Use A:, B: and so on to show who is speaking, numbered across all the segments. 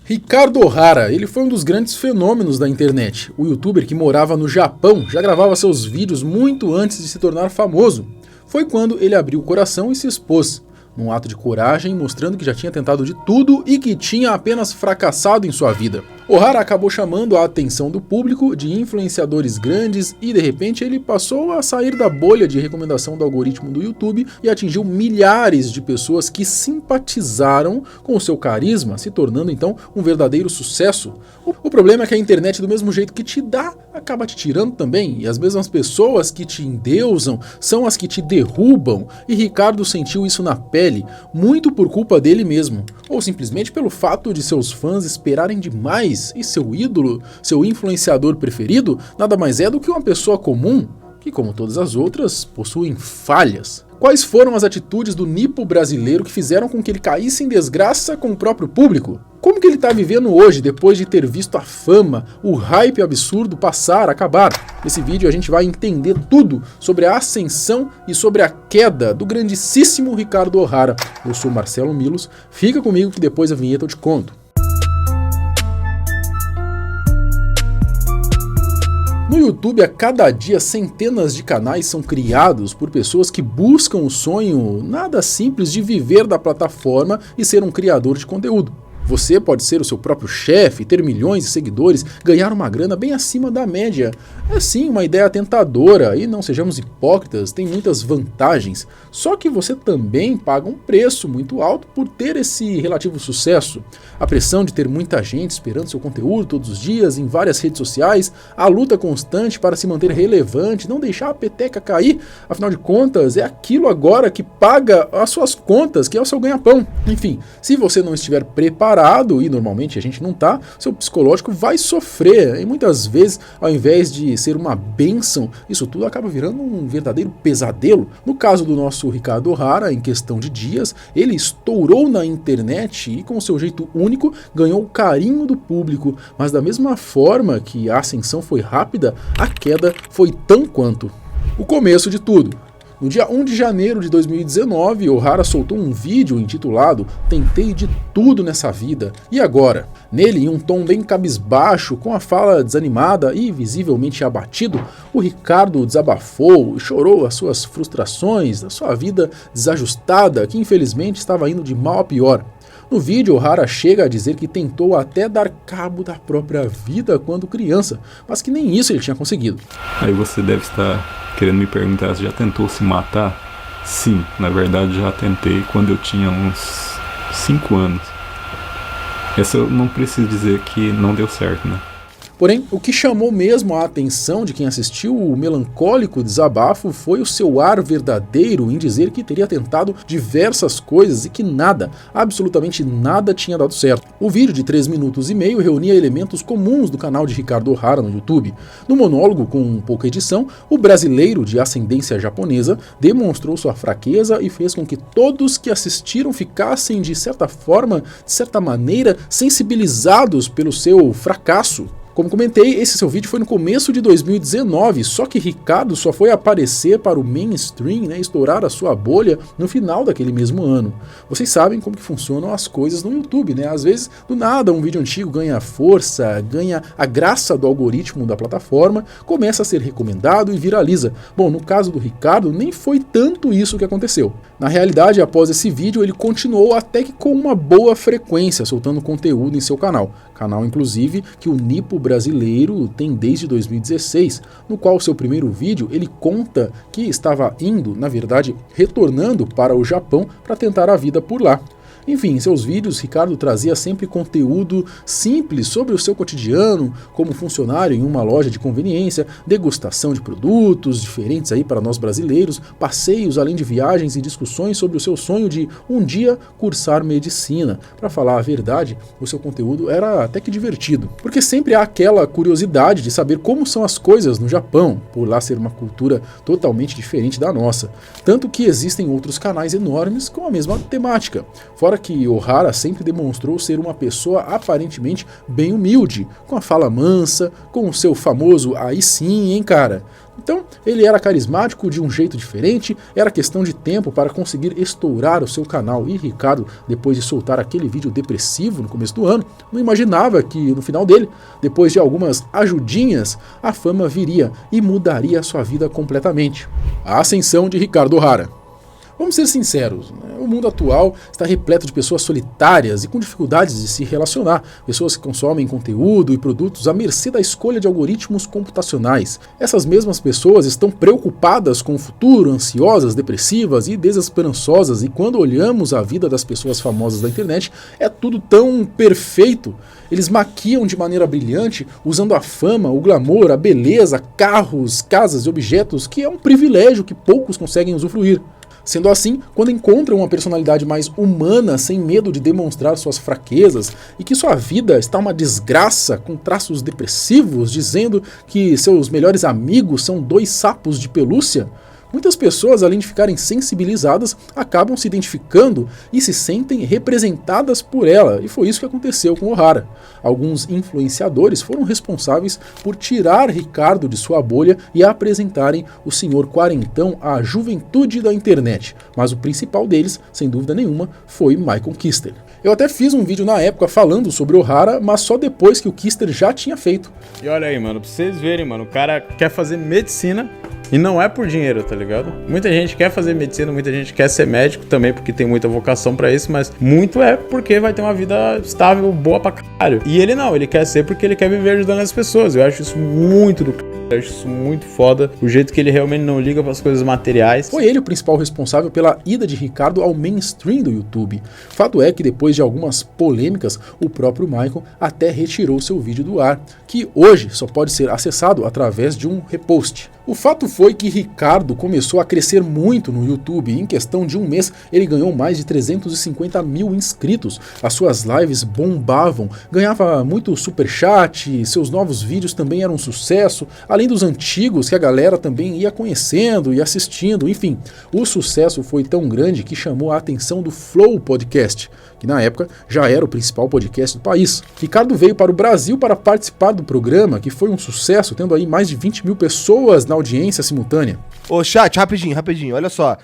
A: Ricardo Ohara, ele foi um dos grandes fenômenos da internet. O youtuber que morava no Japão já gravava seus vídeos muito antes de se tornar famoso. Foi quando ele abriu o coração e se expôs, num ato de coragem, mostrando que já tinha tentado de tudo e que tinha apenas fracassado em sua vida. Ohara acabou chamando a atenção do público, de influenciadores grandes, e de repente ele passou a sair da bolha de recomendação do algoritmo do YouTube e atingiu milhares de pessoas que simpatizaram com o seu carisma, se tornando então um verdadeiro sucesso. O problema é que a internet, do mesmo jeito que te dá, acaba te tirando também, e as mesmas pessoas que te endeusam são as que te derrubam, e Ricardo sentiu isso na pele, muito por culpa dele mesmo, ou simplesmente pelo fato de seus fãs esperarem demais. E seu ídolo, seu influenciador preferido, nada mais é do que uma pessoa comum, que como todas as outras, possuem falhas. Quais foram as atitudes do nipo brasileiro que fizeram com que ele caísse em desgraça com o próprio público? Como que ele está vivendo hoje, depois de ter visto a fama, o hype absurdo passar, acabar? Nesse vídeo a gente vai entender tudo sobre a ascensão e sobre a queda do grandíssimo Ricardo Ohara. Eu sou Marcelo Milos, fica comigo que depois da vinheta eu te conto. No YouTube, a cada dia, centenas de canais são criados por pessoas que buscam o sonho nada simples de viver da plataforma e ser um criador de conteúdo. Você pode ser o seu próprio chefe, ter milhões de seguidores, ganhar uma grana bem acima da média. É sim uma ideia tentadora e, não sejamos hipócritas, tem muitas vantagens. Só que você também paga um preço muito alto por ter esse relativo sucesso. A pressão de ter muita gente esperando seu conteúdo todos os dias em várias redes sociais, a luta constante para se manter relevante, não deixar a peteca cair. Afinal de contas, é aquilo agora que paga as suas contas, que é o seu ganha-pão. Enfim, se você não estiver preparado, e normalmente a gente não tá, seu psicológico vai sofrer, e muitas vezes, ao invés de ser uma bênção, isso tudo acaba virando um verdadeiro pesadelo. No caso do nosso Ricardo Ohara, em questão de dias, ele estourou na internet e com seu jeito único ganhou o carinho do público, mas da mesma forma que a ascensão foi rápida, a queda foi tão quanto. O começo de tudo. No dia 1 de janeiro de 2019, Ohara soltou um vídeo intitulado "Tentei de tudo nessa vida, e agora?". Nele, em um tom bem cabisbaixo, com a fala desanimada e visivelmente abatido, o Ricardo desabafou e chorou as suas frustrações, a sua vida desajustada, que infelizmente estava indo de mal a pior. No vídeo, Ohara chega a dizer que tentou até dar cabo da própria vida quando criança, mas que nem isso ele tinha conseguido.
B: Aí você deve estar querendo me perguntar se já tentou se matar? Sim, na verdade já tentei quando eu tinha uns 5 anos. Essa eu não preciso dizer que não deu certo, né?
A: Porém, o que chamou mesmo a atenção de quem assistiu o melancólico desabafo foi o seu ar verdadeiro em dizer que teria tentado diversas coisas e que nada, absolutamente nada tinha dado certo. O vídeo de 3 minutos e meio reunia elementos comuns do canal de Ricardo Ohara no YouTube. No monólogo, com pouca edição, o brasileiro de ascendência japonesa demonstrou sua fraqueza e fez com que todos que assistiram ficassem, de certa forma, de certa maneira, sensibilizados pelo seu fracasso. Como comentei, esse seu vídeo foi no começo de 2019, só que Ricardo só foi aparecer para o mainstream, estourar a sua bolha no final daquele mesmo ano. Vocês sabem como que funcionam as coisas no YouTube, né? Às vezes, do nada, um vídeo antigo ganha força, ganha a graça do algoritmo da plataforma, começa a ser recomendado e viraliza. Bom, no caso do Ricardo, nem foi tanto isso que aconteceu. Na realidade, após esse vídeo, ele continuou até que com uma boa frequência, soltando conteúdo em seu canal. Canal, inclusive, que o nipo brasileiro tem desde 2016, no qual seu primeiro vídeo ele conta que estava indo, na verdade, retornando para o Japão para tentar a vida por lá. Enfim, em seus vídeos, Ricardo trazia sempre conteúdo simples sobre o seu cotidiano, como funcionário em uma loja de conveniência, degustação de produtos diferentes aí para nós brasileiros, passeios além de viagens e discussões sobre o seu sonho de um dia cursar medicina. Para falar a verdade, o seu conteúdo era até que divertido, porque sempre há aquela curiosidade de saber como são as coisas no Japão, por lá ser uma cultura totalmente diferente da nossa. Tanto que existem outros canais enormes com a mesma temática. Fora que Ohara sempre demonstrou ser uma pessoa aparentemente bem humilde, com a fala mansa, com o seu famoso "aí sim, hein, cara?". Então, ele era carismático de um jeito diferente, era questão de tempo para conseguir estourar o seu canal. E Ricardo, depois de soltar aquele vídeo depressivo no começo do ano, não imaginava que no final dele, depois de algumas ajudinhas, a fama viria e mudaria a sua vida completamente. A ascensão de Ricardo Ohara. Vamos ser sinceros, né? O mundo atual está repleto de pessoas solitárias e com dificuldades de se relacionar, pessoas que consomem conteúdo e produtos à mercê da escolha de algoritmos computacionais. Essas mesmas pessoas estão preocupadas com o futuro, ansiosas, depressivas e desesperançosas, e quando olhamos a vida das pessoas famosas da internet, é tudo tão perfeito. Eles maquiam de maneira brilhante, usando a fama, o glamour, a beleza, carros, casas e objetos, que é um privilégio que poucos conseguem usufruir. Sendo assim, quando encontram uma personalidade mais humana, sem medo de demonstrar suas fraquezas, e que sua vida está uma desgraça, com traços depressivos, dizendo que seus melhores amigos são 2 sapos de pelúcia, muitas pessoas, além de ficarem sensibilizadas, acabam se identificando e se sentem representadas por ela, e foi isso que aconteceu com Ohara. Alguns influenciadores foram responsáveis por tirar Ricardo de sua bolha e apresentarem o senhor quarentão à juventude da internet, mas o principal deles, sem dúvida nenhuma, foi Michael Kister. Eu até fiz um vídeo na época falando sobre Ohara, mas só depois que o Kister já tinha feito.
C: E olha aí, mano, pra vocês verem, mano, o cara quer fazer medicina e não é por dinheiro, tá ligado? Muita gente quer fazer medicina, muita gente quer ser médico também, porque tem muita vocação pra isso, mas muito é porque vai ter uma vida estável, boa pra caralho. E ele não, ele quer ser porque ele quer viver ajudando as pessoas. Eu acho isso muito do caralho. Eu acho isso muito foda, o jeito que ele realmente não liga para as coisas materiais.
A: Foi ele o principal responsável pela ida de Ricardo ao mainstream do YouTube. Fato é que depois de algumas polêmicas, o próprio Michael até retirou seu vídeo do ar, que hoje só pode ser acessado através de um repost. O fato foi que Ricardo começou a crescer muito no YouTube e em questão de um mês ele ganhou mais de 350 mil inscritos. As suas lives bombavam, ganhava muito superchat, seus novos vídeos também eram um sucesso, além dos antigos que a galera também ia conhecendo e assistindo, enfim. O sucesso foi tão grande que chamou a atenção do Flow Podcast, que na época já era o principal podcast do país. Ricardo veio para o Brasil para participar do programa, que foi um sucesso, tendo aí mais de 20 mil pessoas na audiência simultânea.
D: Ô, chat, rapidinho, olha só.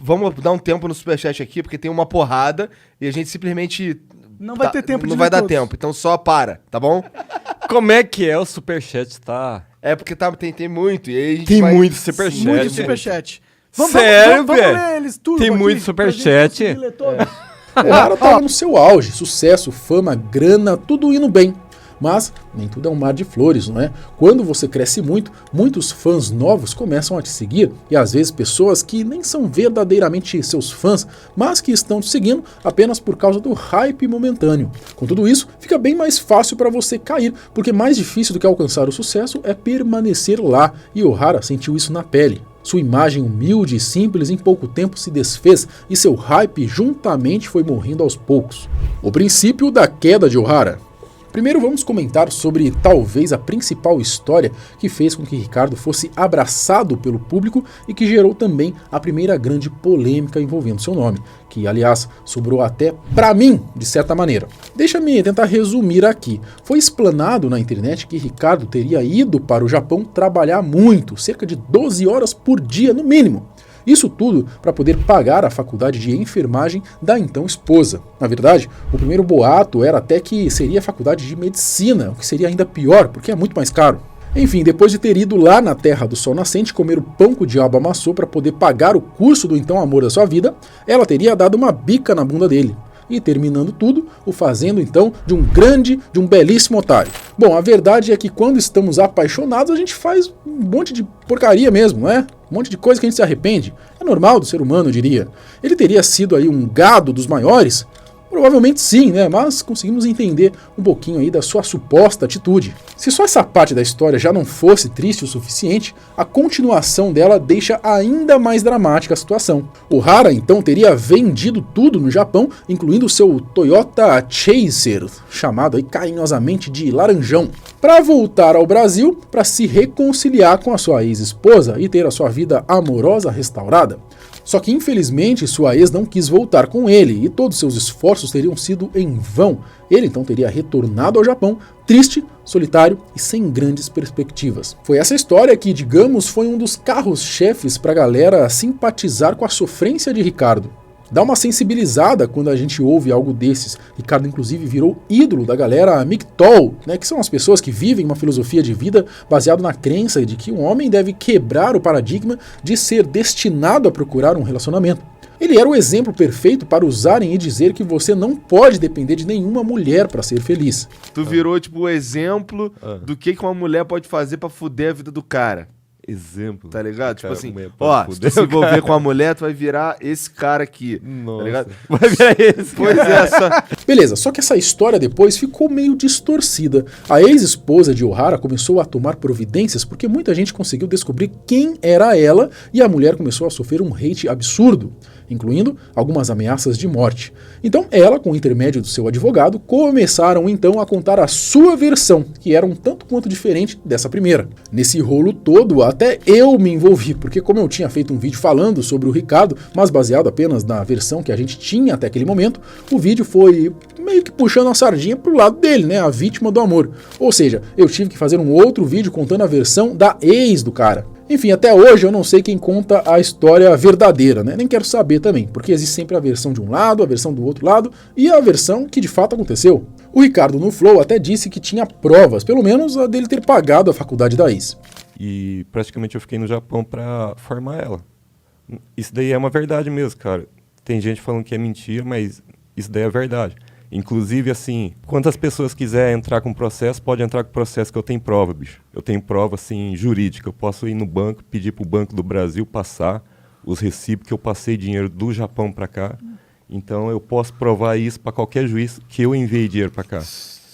D: Vamos dar um tempo no superchat aqui, porque tem uma porrada e a gente simplesmente...
E: Não vai ter tempo de
D: Não vai dar
E: todos.
D: tempo, então só para, tá bom?
F: Como é que é o superchat, tá?
D: É porque tem muito, e aí a gente
F: Tem
D: vai...
F: muito superchat.
E: Muito
F: gente.
E: superchat.
F: Sério,
E: vamos
F: velho?
E: ler eles tudo
F: Tem
E: aqui,
F: muito
E: pra gente
F: superchat.
E: conseguir ler todos.
A: Ohara estava no seu auge, sucesso, fama, grana, tudo indo bem. Mas nem tudo é um mar de flores, não é? Quando você cresce muito, muitos fãs novos começam a te seguir, e às vezes pessoas que nem são verdadeiramente seus fãs, mas que estão te seguindo apenas por causa do hype momentâneo. Com tudo isso, fica bem mais fácil para você cair, porque mais difícil do que alcançar o sucesso é permanecer lá, e Ohara sentiu isso na pele. Sua imagem humilde e simples em pouco tempo se desfez e seu hype juntamente foi morrendo aos poucos. O princípio da queda de Ohara. Primeiro vamos comentar sobre talvez a principal história que fez com que Ricardo fosse abraçado pelo público e que gerou também a primeira grande polêmica envolvendo seu nome, que aliás sobrou até pra mim, de certa maneira. Deixa-me tentar resumir aqui. Foi explanado na internet que Ricardo teria ido para o Japão trabalhar muito, cerca de 12 horas por dia no mínimo. Isso tudo para poder pagar a faculdade de enfermagem da então esposa. Na verdade, o primeiro boato era até que seria a faculdade de medicina, o que seria ainda pior, porque é muito mais caro. Enfim, depois de ter ido lá na terra do sol nascente comer o pão que o diabo amassou para poder pagar o curso do então amor da sua vida, ela teria dado uma bica na bunda dele. E terminando tudo, o fazendo então de um belíssimo otário. Bom, a verdade é que quando estamos apaixonados a gente faz um monte de porcaria mesmo, não é? Um monte de coisa que a gente se arrepende. É normal do ser humano, eu diria. Ele teria sido aí um gado dos maiores? Provavelmente sim, né? Mas conseguimos entender um pouquinho aí da sua suposta atitude. Se só essa parte da história já não fosse triste o suficiente, a continuação dela deixa ainda mais dramática a situação. Ohara então teria vendido tudo no Japão, incluindo seu Toyota Chaser, chamado aí carinhosamente de Laranjão, para voltar ao Brasil para se reconciliar com a sua ex-esposa e ter a sua vida amorosa restaurada. Só que infelizmente sua ex não quis voltar com ele e todos seus esforços teriam sido em vão. Ele então teria retornado ao Japão, triste, solitário e sem grandes perspectivas. Foi essa história que, digamos, foi um dos carros-chefes para a galera simpatizar com a sofrência de Ricardo. Dá uma sensibilizada quando a gente ouve algo desses. Ricardo, inclusive, virou ídolo da galera MGTOW, né, que são as pessoas que vivem uma filosofia de vida baseada na crença de que um homem deve quebrar o paradigma de ser destinado a procurar um relacionamento. Ele era o exemplo perfeito para usarem e dizer que você não pode depender de nenhuma mulher para ser feliz.
D: Tu virou, tipo, o exemplo do que uma mulher pode fazer pra fuder a vida do cara.
F: Exemplo.
D: Tá ligado? Tipo
F: Cara,
D: assim,
F: mulher
D: ó,
F: pode
D: se tu se envolver com a mulher, tu vai virar esse cara aqui.
F: Nossa.
D: Tá ligado?
F: Vai virar esse.
D: Pois é, só...
A: Beleza, só que essa história depois ficou meio distorcida. A ex-esposa de Ohara começou a tomar providências porque muita gente conseguiu descobrir quem era ela e a mulher começou a sofrer um hate absurdo, incluindo algumas ameaças de morte. Então ela, com o intermédio do seu advogado, começaram então a contar a sua versão, que era um tanto quanto diferente dessa primeira. Nesse rolo todo, até eu me envolvi, porque como eu tinha feito um vídeo falando sobre o Ricardo, mas baseado apenas na versão que a gente tinha até aquele momento, o vídeo foi meio que puxando a sardinha pro lado dele, né, a vítima do amor. Ou seja, eu tive que fazer um outro vídeo contando a versão da ex do cara. Enfim, até hoje eu não sei quem conta a história verdadeira, né? Nem quero saber também, porque existe sempre a versão de um lado, a versão do outro lado e a versão que de fato aconteceu. O Ricardo no Flow até disse que tinha provas, pelo menos a dele ter pagado a faculdade da ex.
B: E praticamente eu fiquei no Japão pra formar ela. Isso daí é uma verdade mesmo, cara. Tem gente falando que é mentira, mas isso daí é verdade. Inclusive, assim, quantas pessoas quiserem entrar com processo, pode entrar com processo que eu tenho prova, bicho. Eu tenho prova, assim, jurídica. Eu posso ir no banco, pedir pro Banco do Brasil passar os recibos que eu passei dinheiro do Japão pra cá. Então, eu posso provar isso pra qualquer juiz que eu enviei dinheiro pra cá.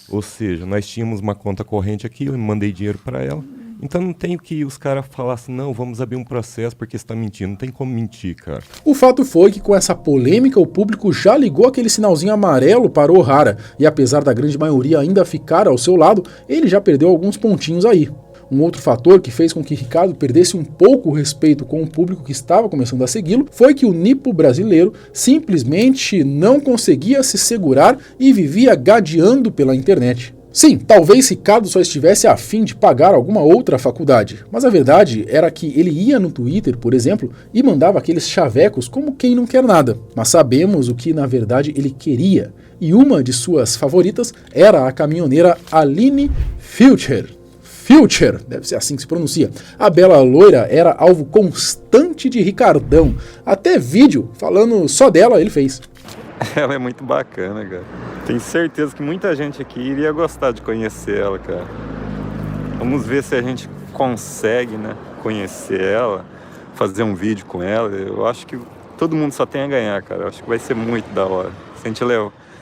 B: Ou seja, nós tínhamos uma conta corrente aqui, eu mandei dinheiro pra ela. Então não tem que os caras falassem, não, vamos abrir um processo porque você tá mentindo. Não tem como mentir, cara.
A: O fato foi que com essa polêmica o público já ligou aquele sinalzinho amarelo para Ohara, e apesar da grande maioria ainda ficar ao seu lado, ele já perdeu alguns pontinhos aí. Um outro fator que fez com que Ricardo perdesse um pouco o respeito com o público que estava começando a segui-lo foi que o nipo brasileiro simplesmente não conseguia se segurar e vivia gadeando pela internet. Sim, talvez Ricardo só estivesse a fim de pagar alguma outra faculdade, mas a verdade era que ele ia no Twitter, por exemplo, e mandava aqueles chavecos como quem não quer nada. Mas sabemos o que na verdade ele queria, e uma de suas favoritas era a caminhoneira Aline Future. Future, deve ser assim que se pronuncia. A bela loira era alvo constante de Ricardão. Até vídeo falando só dela ele fez.
B: Ela é muito bacana, cara. Tenho certeza que muita gente aqui iria gostar de conhecer ela, cara. Vamos ver se a gente consegue, né, conhecer ela, fazer um vídeo com ela. Eu acho que todo mundo só tem a ganhar, cara. Eu acho que vai ser muito da hora.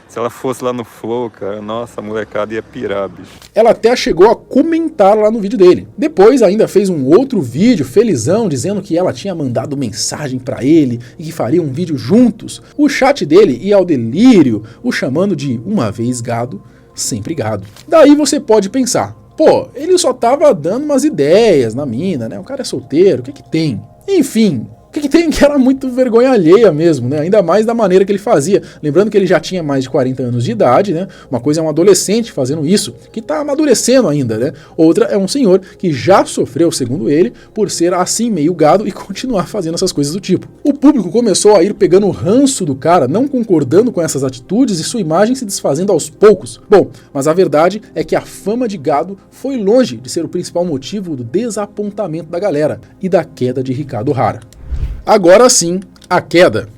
B: Se ela fosse lá no Flow, cara, nossa, a molecada ia pirar, bicho.
A: Ela até chegou a comentar lá no vídeo dele. Depois ainda fez um outro vídeo felizão dizendo que ela tinha mandado mensagem pra ele e que faria um vídeo juntos. O chat dele ia ao delírio, o chamando de uma vez gado, sempre gado. Daí você pode pensar, pô, ele só tava dando umas ideias na mina, né? O cara é solteiro, o que que tem? Enfim... O que tem que era muito vergonha alheia mesmo, né? Ainda mais da maneira que ele fazia. Lembrando que ele já tinha mais de 40 anos de idade, né? Uma coisa é um adolescente fazendo isso, que tá amadurecendo ainda, né? Outra é um senhor que já sofreu, segundo ele, por ser assim meio gado e continuar fazendo essas coisas do tipo. O público começou a ir pegando o ranço do cara, não concordando com essas atitudes e sua imagem se desfazendo aos poucos. Bom, mas a verdade é que a fama de gado foi longe de ser o principal motivo do desapontamento da galera e da queda de Ricardo Ohara. Agora sim, a queda.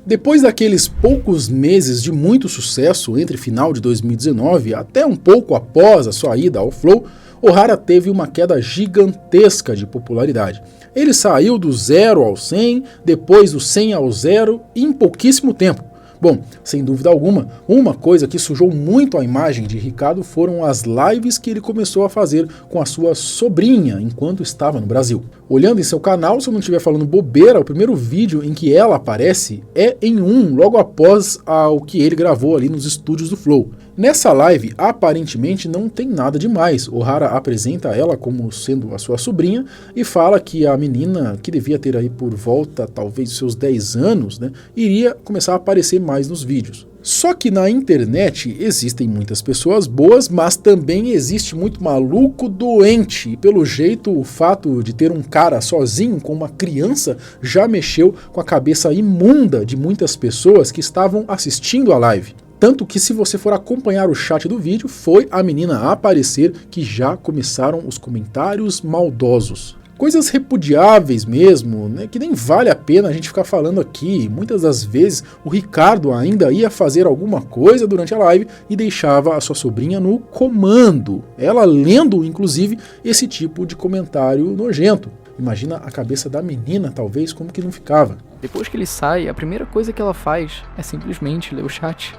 A: Depois daqueles poucos meses de muito sucesso entre final de 2019 até um pouco após a sua ida ao Flow, Ohara teve uma queda gigantesca de popularidade. Ele saiu do 0 ao 100, depois do 100 ao 0 em pouquíssimo tempo. Bom, sem dúvida alguma, uma coisa que sujou muito a imagem de Ricardo foram as lives que ele começou a fazer com a sua sobrinha enquanto estava no Brasil. Olhando em seu canal, se eu não estiver falando bobeira, o primeiro vídeo em que ela aparece é em logo após o que ele gravou ali nos estúdios do Flow. Nessa live, aparentemente não tem nada demais. Ohara apresenta ela como sendo a sua sobrinha e fala que a menina, que devia ter aí por volta talvez seus 10 anos, né, iria começar a aparecer mais nos vídeos. Só que na internet existem muitas pessoas boas, mas também existe muito maluco doente. E pelo jeito, o fato de ter um cara sozinho com uma criança já mexeu com a cabeça imunda de muitas pessoas que estavam assistindo a live. Tanto que se você for acompanhar o chat do vídeo, foi a menina a aparecer que já começaram os comentários maldosos. Coisas repudiáveis mesmo, né, que nem vale a pena a gente ficar falando aqui. Muitas das vezes o Ricardo ainda ia fazer alguma coisa durante a live e deixava a sua sobrinha no comando. Ela lendo, inclusive, esse tipo de comentário nojento. Imagina a cabeça da menina, talvez, como que não ficava.
E: Depois que ele sai, a primeira coisa que ela faz é simplesmente ler o chat.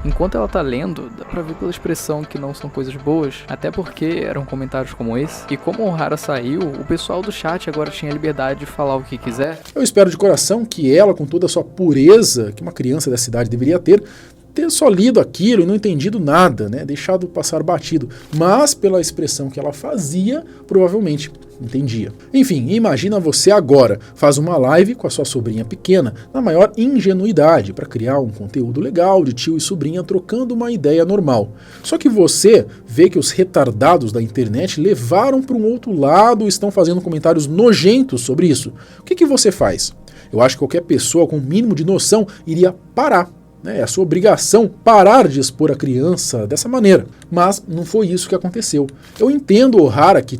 E: Enquanto ela tá lendo, dá pra ver pela expressão que não são coisas boas, até porque eram comentários como esse. E como o Ohara saiu, o pessoal do chat agora tinha liberdade de falar o que quiser.
A: Eu espero de coração que ela, com toda a sua pureza, que uma criança dessa idade deveria ter só lido aquilo e não entendido nada, né? Deixado passar batido. Mas, pela expressão que ela fazia, provavelmente entendia. Enfim, imagina você agora, faz uma live com a sua sobrinha pequena, na maior ingenuidade, para criar um conteúdo legal de tio e sobrinha trocando uma ideia normal. Só que você vê que os retardados da internet levaram para um outro lado e estão fazendo comentários nojentos sobre isso. O que você faz? Eu acho que qualquer pessoa com o mínimo de noção iria parar. É a sua obrigação parar de expor a criança dessa maneira. Mas não foi isso que aconteceu. Eu entendo o Ohara que,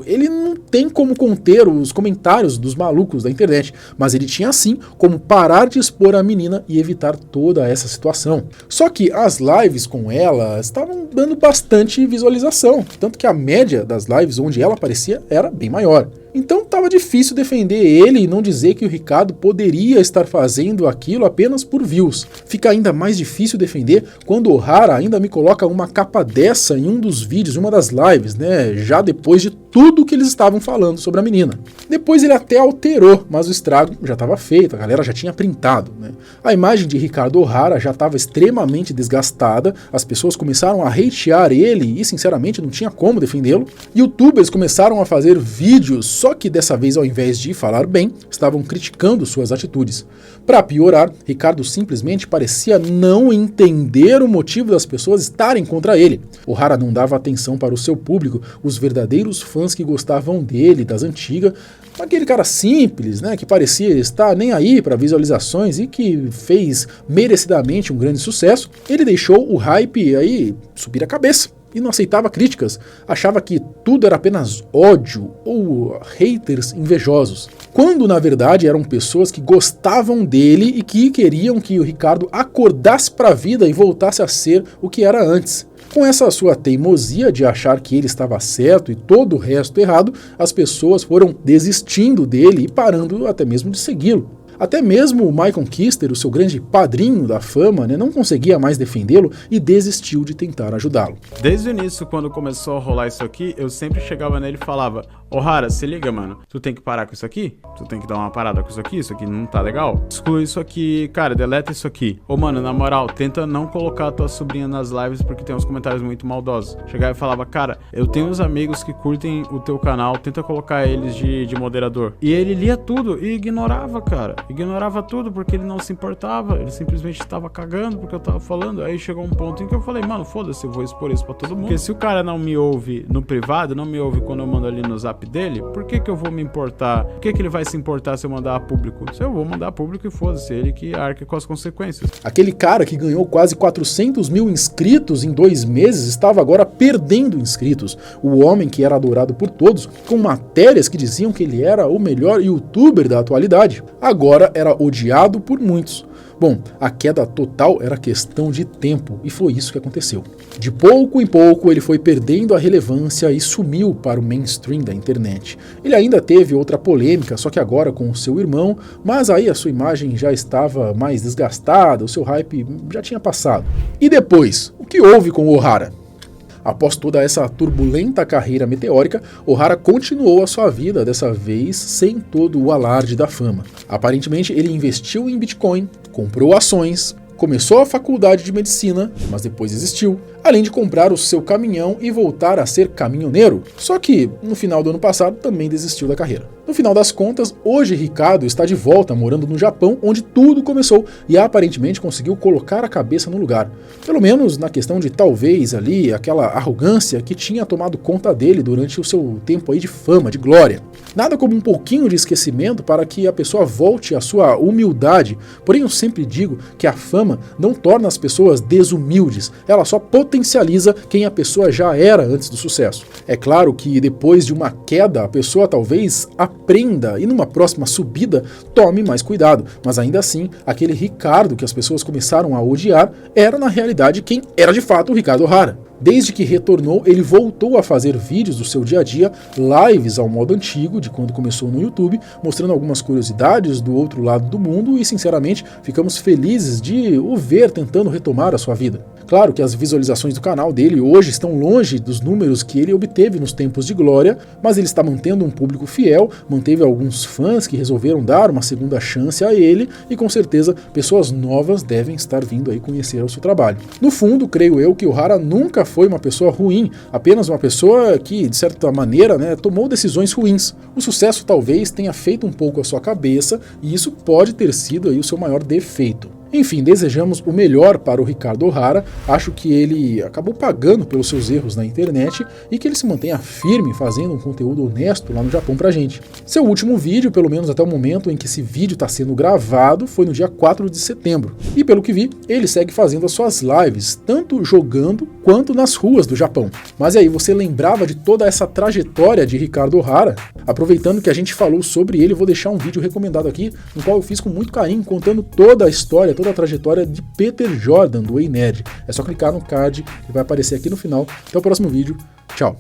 A: ele não tem como conter os comentários dos malucos da internet, mas ele tinha sim como parar de expor a menina e evitar toda essa situação. Só que as lives com ela estavam dando bastante visualização, tanto que a média das lives onde ela aparecia era bem maior. Então estava difícil defender ele e não dizer que o Ricardo poderia estar fazendo aquilo apenas por views. Fica ainda mais difícil defender quando o Ohara ainda me coloca uma capa dessa em um dos vídeos, uma das lives, né? Já depois de tudo que eles estavam falando sobre a menina. Depois ele até alterou, mas o estrago já estava feito, a galera já tinha printado, né? A imagem de Ricardo Ohara já estava extremamente desgastada, as pessoas começaram a hatear ele e sinceramente não tinha como defendê-lo. YouTubers começaram a fazer vídeos, só que dessa vez, ao invés de falar bem, estavam criticando suas atitudes. Para piorar, Ricardo simplesmente parecia não entender o motivo das pessoas estarem contra ele. Ohara não dava atenção para o seu público, os verdadeiros fãs que gostavam dele, das antigas, aquele cara simples, né, que parecia estar nem aí para visualizações e que fez merecidamente um grande sucesso. Ele deixou o hype aí subir a cabeça e não aceitava críticas, achava que tudo era apenas ódio ou haters invejosos, quando na verdade eram pessoas que gostavam dele e que queriam que o Ricardo acordasse para a vida e voltasse a ser o que era antes. Com essa sua teimosia de achar que ele estava certo e todo o resto errado, as pessoas foram desistindo dele e parando até mesmo de segui-lo. Até mesmo o Michael Kister, o seu grande padrinho da fama, né, não conseguia mais defendê-lo e desistiu de tentar ajudá-lo.
C: Desde o início, quando começou a rolar isso aqui, eu sempre chegava nele e falava: Ohara, se liga, mano, tu tem que parar com isso aqui, tu tem que dar uma parada com isso aqui não tá legal. Exclui isso aqui, cara, deleta isso aqui. Ô mano, na moral, tenta não colocar a tua sobrinha nas lives porque tem uns comentários muito maldosos. Chegava e falava: cara, eu tenho uns amigos que curtem o teu canal, tenta colocar eles de moderador. E ele lia tudo e ignorava, cara. Ignorava tudo porque ele não se importava, ele simplesmente estava cagando porque eu tava falando. Aí chegou um ponto em que eu falei: mano, foda-se, eu vou expor isso pra todo mundo. Porque se o cara não me ouve no privado, não me ouve quando eu mando ali no zap dele, por que eu vou me importar? Por que ele vai se importar se eu mandar a público? Se eu vou mandar a público, e foda-se, ele que arque com as consequências.
A: Aquele cara que ganhou quase 400 mil inscritos em 2 meses estava agora perdendo inscritos. O homem que era adorado por todos, com matérias que diziam que ele era o melhor youtuber da atualidade, agora era odiado por muitos. Bom, a queda total era questão de tempo e foi isso que aconteceu. De pouco em pouco ele foi perdendo a relevância e sumiu para o mainstream da internet. Ele ainda teve outra polêmica, só que agora com o seu irmão, mas aí a sua imagem já estava mais desgastada, o seu hype já tinha passado. E depois, o que houve com o Ohara? Após toda essa turbulenta carreira meteórica, Ohara continuou a sua vida, dessa vez sem todo o alarde da fama. Aparentemente ele investiu em Bitcoin, comprou ações, começou a faculdade de medicina, mas depois desistiu, além de comprar o seu caminhão e voltar a ser caminhoneiro. Só que, no final do ano passado, também desistiu da carreira. No final das contas, hoje Ricardo está de volta morando no Japão, onde tudo começou, e aparentemente conseguiu colocar a cabeça no lugar. Pelo menos na questão de talvez ali aquela arrogância que tinha tomado conta dele durante o seu tempo aí de fama, de glória. Nada como um pouquinho de esquecimento para que a pessoa volte à sua humildade, porém eu sempre digo que a fama não torna as pessoas desumildes, ela só potencializa quem a pessoa já era antes do sucesso. É claro que depois de uma queda, a pessoa talvez aprenda e numa próxima subida tome mais cuidado, mas ainda assim, aquele Ricardo que as pessoas começaram a odiar era na realidade quem era de fato o Ricardo O'Hara. Desde que retornou, ele voltou a fazer vídeos do seu dia a dia, lives ao modo antigo, de quando começou no YouTube, mostrando algumas curiosidades do outro lado do mundo e, sinceramente, ficamos felizes de o ver tentando retomar a sua vida. Claro que as visualizações do canal dele hoje estão longe dos números que ele obteve nos tempos de glória, mas ele está mantendo um público fiel, manteve alguns fãs que resolveram dar uma segunda chance a ele e com certeza pessoas novas devem estar vindo aí conhecer o seu trabalho. No fundo, creio eu que o O'Hara nunca foi uma pessoa ruim, apenas uma pessoa que, de certa maneira, tomou decisões ruins. O sucesso talvez tenha feito um pouco a sua cabeça e isso pode ter sido aí o seu maior defeito. Enfim, desejamos o melhor para o Ricardo O'Hara, acho que ele acabou pagando pelos seus erros na internet e que ele se mantenha firme fazendo um conteúdo honesto lá no Japão pra gente. Seu último vídeo, pelo menos até o momento em que esse vídeo está sendo gravado, foi no dia 4 de setembro. E pelo que vi, ele segue fazendo as suas lives, tanto jogando quanto nas ruas do Japão. Mas e aí, você lembrava de toda essa trajetória de Ricardo O'Hara? Aproveitando que a gente falou sobre ele, vou deixar um vídeo recomendado aqui, no qual eu fiz com muito carinho, contando toda a história, toda a trajetória de Peter Jordan, do Ei Nerd. É só clicar no card que vai aparecer aqui no final. Até o próximo vídeo. Tchau!